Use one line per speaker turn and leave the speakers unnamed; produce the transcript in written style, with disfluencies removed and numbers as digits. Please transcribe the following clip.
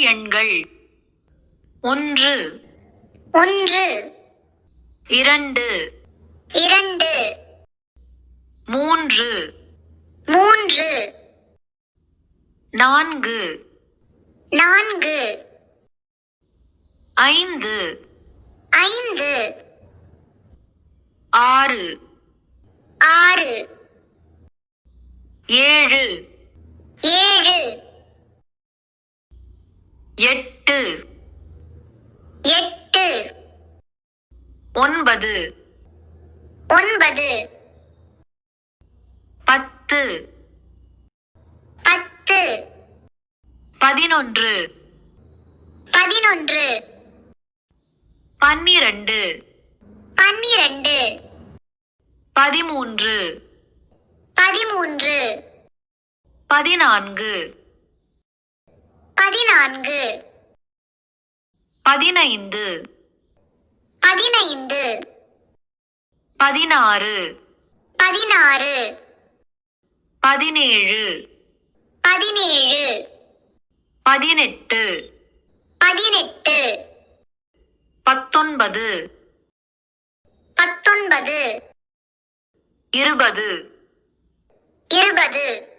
எண்கள்: 1
1
2
2
3
3
4
4
5
5
6
6
7
7
8
8
9
9
10
10
11
11
12
12
13
13
14
14
15
15
16
16
17
17
18
18
19
19
20
20